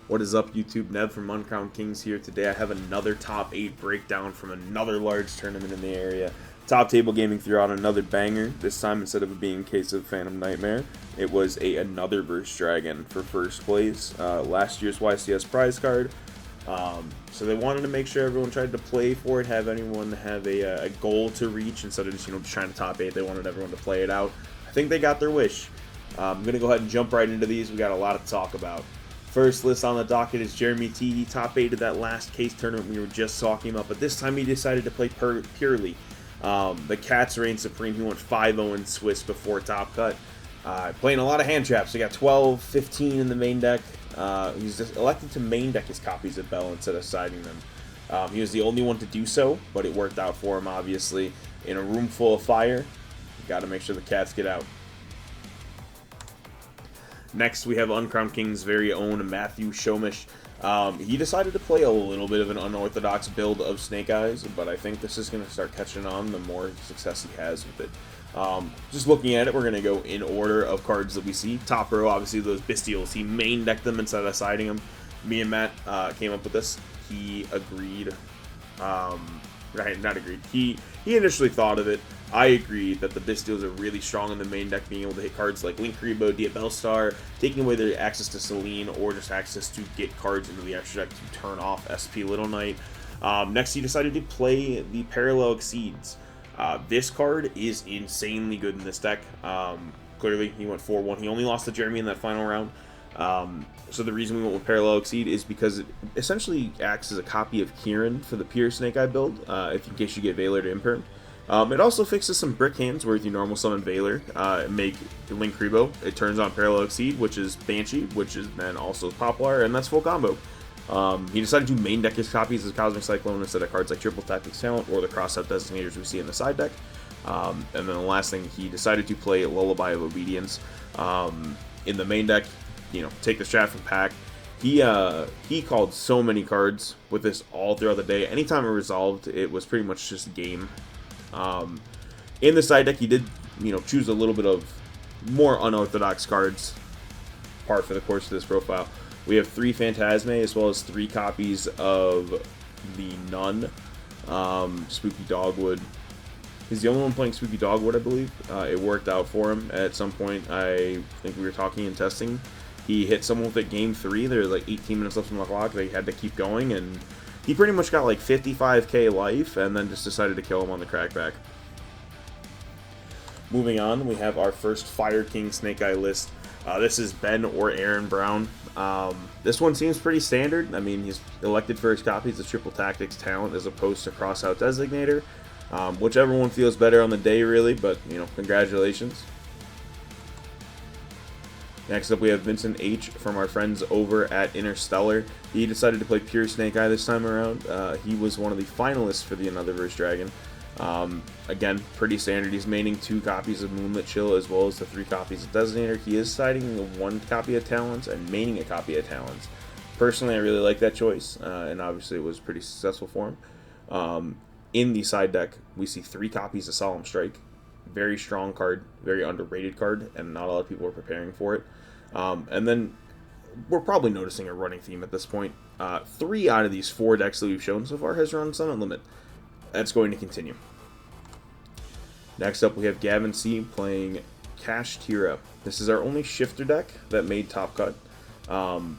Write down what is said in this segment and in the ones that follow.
What is up, YouTube? Nev from Uncrowned Kings here. Today I have another top 8 breakdown from another large tournament in the area. Top Table Gaming threw out another banger. This time, instead of it being Case of Phantom Nightmare, it was a Anotherverse Dragon for first place. Last year's YCS prize card. So they wanted to make sure everyone tried to play for it, have anyone have a goal to reach instead of just just trying to top 8. They wanted everyone to play it out. I think they got their wish. I'm going to go ahead and jump right into these. We got a lot to talk about. First list on the docket is Jeremy T. He top 8'd that last case tournament we were just talking about, but this time he decided to play Purrely. The Cats reign supreme. He went 5-0 in Swiss before top cut. Playing a lot of hand traps. He got 12, 15 in the main deck. He's just elected to main deck his copies of Bell instead of siding them. He was the only one to do so, but it worked out for him, obviously. In a room full of fire, you got to make sure the Cats get out. Next, we have Uncrowned King's very own Matthew Shomish. He decided to play a little bit of an unorthodox build of Snake Eyes, but I think this is going to start catching on the more success he has with it. Just looking at it, we're going to go in order of cards that we see. Top row, obviously, those Bestials. He main decked them instead of siding them. Me and Matt came up with this. He agreed. Not agreed. He initially thought of it. I agree that the Bestials are really strong in the main deck, being able to hit cards like Link Rebo, Diabellstar, taking away their access to Celine, or just access to get cards into the extra deck to turn off SP Little Knight. Next, he decided to play the Parallel Exceeds. This card is insanely good in this deck. Clearly, he went 4-1. He only lost to Jeremy in that final round. So the reason we went with Parallel Exceed is because it essentially acts as a copy of Kieran for the pure Snake Eye build, if in case you get Valor to Imperm. It also fixes some brick hands where if you normal summon Valor, make Link Rebo, it turns on Parallel Exceed, which is Banshee, which is then also Poplar, and that's full combo. He decided to main deck his copies as Cosmic Cyclone instead of cards like Triple Tactics Talent or the cross-out designators we see in the side deck. And then the last thing, he decided to play Lullaby of Obedience. In the main deck, take the strat from pack. He called so many cards with this all throughout the day. Anytime it resolved, it was pretty much just game. In the side deck, he did, choose a little bit of more unorthodox cards, par for the course of this profile. We have 3 Phantasme as well as 3 copies of the Nun, Spooky Dogwood. He's the only one playing Spooky Dogwood, I believe. It worked out for him at some point. I think we were talking and testing. He hit someone with it game 3. There was like 18 minutes left on the clock. They had to keep going, and he pretty much got like 55k life and then just decided to kill him on the crackback. Moving on, we have our first Fire King Snake Eye list. This is Ben or Aaron Brown. This one seems pretty standard. I mean, he's elected for his copies of Triple Tactics Talent as opposed to Cross-Out Designator. Whichever one feels better on the day, really, but, congratulations. Next up, we have Vincent H. from our friends over at Interstellar. He decided to play Pure Snake Eye this time around. He was one of the finalists for the Anotherverse Dragon. Again, pretty standard. He's maining 2 copies of Moonlit Chill as well as the 3 copies of Designator. He is siding the 1 copy of Talents and maining a copy of Talents. Personally, I really like that choice, and obviously it was pretty successful for him. In the side deck, we see 3 copies of Solemn Strike. Very strong card, very underrated card, and not a lot of people are preparing for it. And then we're probably noticing a running theme at this point. 3 out of these 4 decks that we've shown so far has run Summon Limit. That's going to continue. Next up, we have Gavin C. playing Cash Tira. This is our only shifter deck that made top cut. On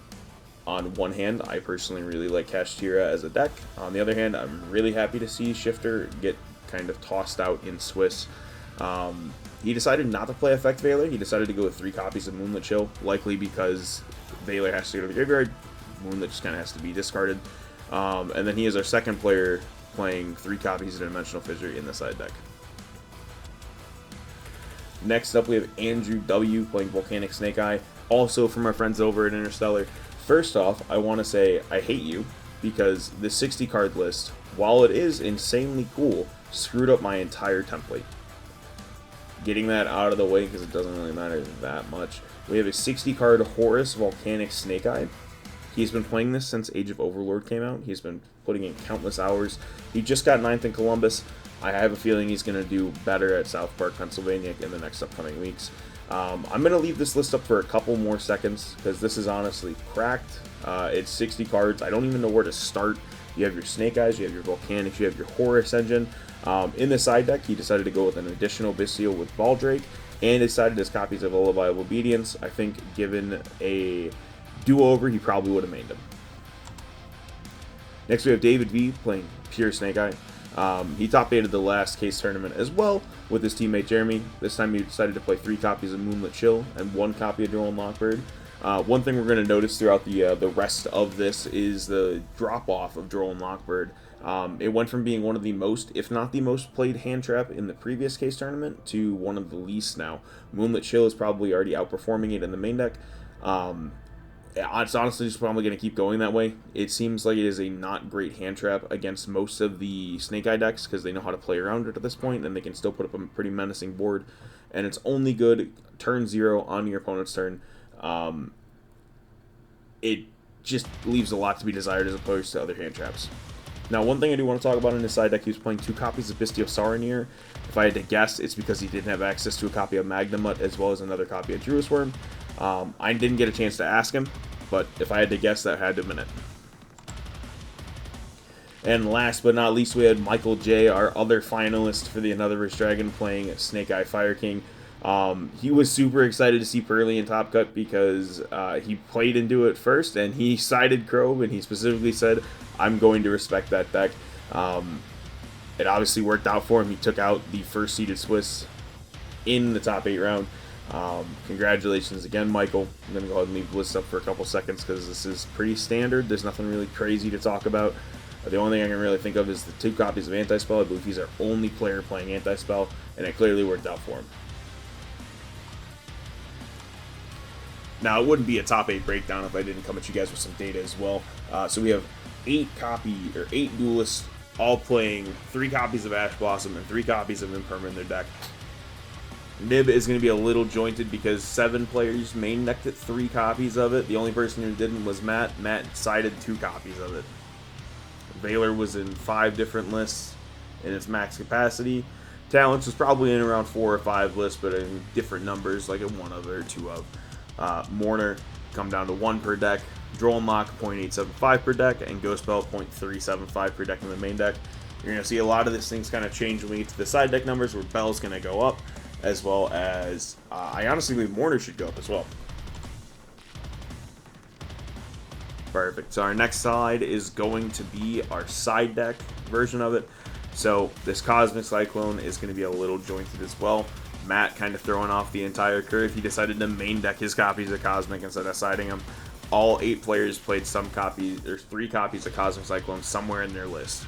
one hand, I personally really like Cash Tira as a deck. On the other hand, I'm really happy to see Shifter get kind of tossed out in Swiss. He decided not to play Effect Valor. He decided to go with 3 copies of Moonlit Chill, likely because Valor has to go to the graveyard. Moonlit just kind of has to be discarded. And then he is our second player playing 3 copies of Dimensional Fissure in the side deck. Next up, we have Andrew W. playing Volcanic Snake Eye, also from our friends over at Interstellar. First off, I want to say I hate you, because the 60 card list, while it is insanely cool, screwed up my entire template. Getting that out of the way because it doesn't really matter that much. We have a 60 card Horus Volcanic Snake Eye. He's been playing this since Age of Overlord came out. He's been putting in countless hours. He just got 9th in Columbus. I have a feeling he's going to do better at South Park, Pennsylvania in the next upcoming weeks. I'm going to leave this list up for a couple more seconds because this is honestly cracked. It's 60 cards. I don't even know where to start. You have your Snake Eyes, you have your Volcanics, you have your Horus Engine. In the side deck, he decided to go with an additional Bestial with Baldrake and decided his copies of Lullaby of Obedience. I think given a do-over, he probably would have made them. Next, we have David V playing pure Snake Eye. He top-8'd the last case tournament as well with his teammate Jeremy. This time he decided to play 3 copies of Moonlit Chill and 1 copy of Drone Lockbird. One thing we're going to notice throughout the rest of this is the drop-off of Drone Lockbird. It went from being one of the most, if not the most played hand trap in the previous case tournament to one of the least now. Moonlit Chill is probably already outperforming it in the main deck. It's honestly just probably going to keep going that way. It seems like it is a not great hand trap against most of the Snake Eye decks because they know how to play around it at this point, and they can still put up a pretty menacing board. And it's only good turn 0 on your opponent's turn. It just leaves a lot to be desired as opposed to other hand traps. Now, one thing I do want to talk about in his side deck, he was playing 2 copies of Bestial Saronir. If I had to guess, it's because he didn't have access to a copy of Magnamut as well as another copy of Druid Worm. I didn't get a chance to ask him, but if I had to guess, that had to have been it. And last but not least, we had Michael J., our other finalist for the Anotherverse Dragon, playing Snake Eye Fire King. He was super excited to see Purrely in Top Cut because he played into it first, and he sided Crow, and he specifically said, I'm going to respect that deck. It obviously worked out for him. He took out the first seeded Swiss in the top 8 round. Congratulations again, Michael. I'm going to go ahead and leave the list up for a couple seconds because this is pretty standard. There's nothing really crazy to talk about. The only thing I can really think of is the 2 copies of Anti-Spell. I believe he's our only player playing Anti-Spell, and it clearly worked out for him. Now, it wouldn't be a top 8 breakdown if I didn't come at you guys with some data as well. So we have 8 duelists all playing 3 copies of Ash Blossom and 3 copies of Impermanent in their deck. Nib is going to be a little jointed because 7 players main decked it 3 copies of it. The only person who didn't was Matt. Matt sided 2 copies of it. Valor was in 5 different lists in its max capacity. Talents was probably in around 4 or 5 lists, but in different numbers, like a 1 of or 2 of. Mourner come down to 1 per deck. Drone Lock 0.875 per deck, and Ghost Bell 0.375 per deck in the main deck. You're going to see a lot of these things kind of change when we get to the side deck numbers, where Bell's going to go up, as well as I honestly believe Mourner should go up as well. Perfect. So our next side is going to be our side deck version of it. So this Cosmic Cyclone is going to be a little jointed as well. Matt kind of throwing off the entire curve. He decided to main deck his copies of Cosmic instead of siding them. All 8 players played some copies. There's 3 copies of Cosmic Cyclone somewhere in their list.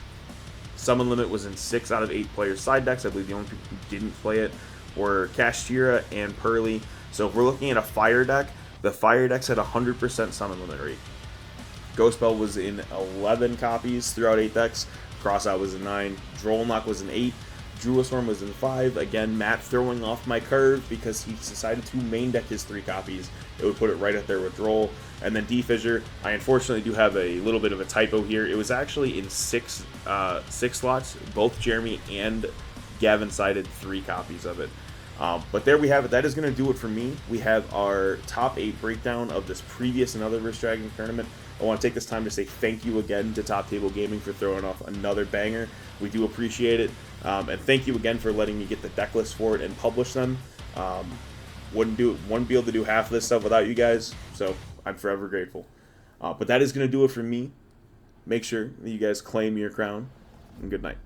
Summon Limit was in 6 out of 8 players' side decks. I believe the only people who didn't play it were Kashtira and Purrely. So if we're looking at a fire deck, the fire decks had 100% Summon Limit rate. Ghost Bell was in 11 copies throughout 8 decks. Crossout was in 9. Drone Lock was in 8. Druisworm was in 5. Again, Matt throwing off my curve because he decided to main deck his 3 copies. It would put it right at their withdrawal. And then D-Fissure, I unfortunately do have a little bit of a typo here. It was actually in 6 slots. Both Jeremy and Gavin sided 3 copies of it. But there we have it. That is going to do it for me. We have our top 8 breakdown of this previous Anotherverse Dragon tournament. I want to take this time to say thank you again to Top Table Gaming for throwing off another banger. We do appreciate it. And thank you again for letting me get the deck list for it and publish them. Wouldn't be able to do half of this stuff without you guys, so I'm forever grateful. But that is going to do it for me. Make sure that you guys claim your crown, and good night.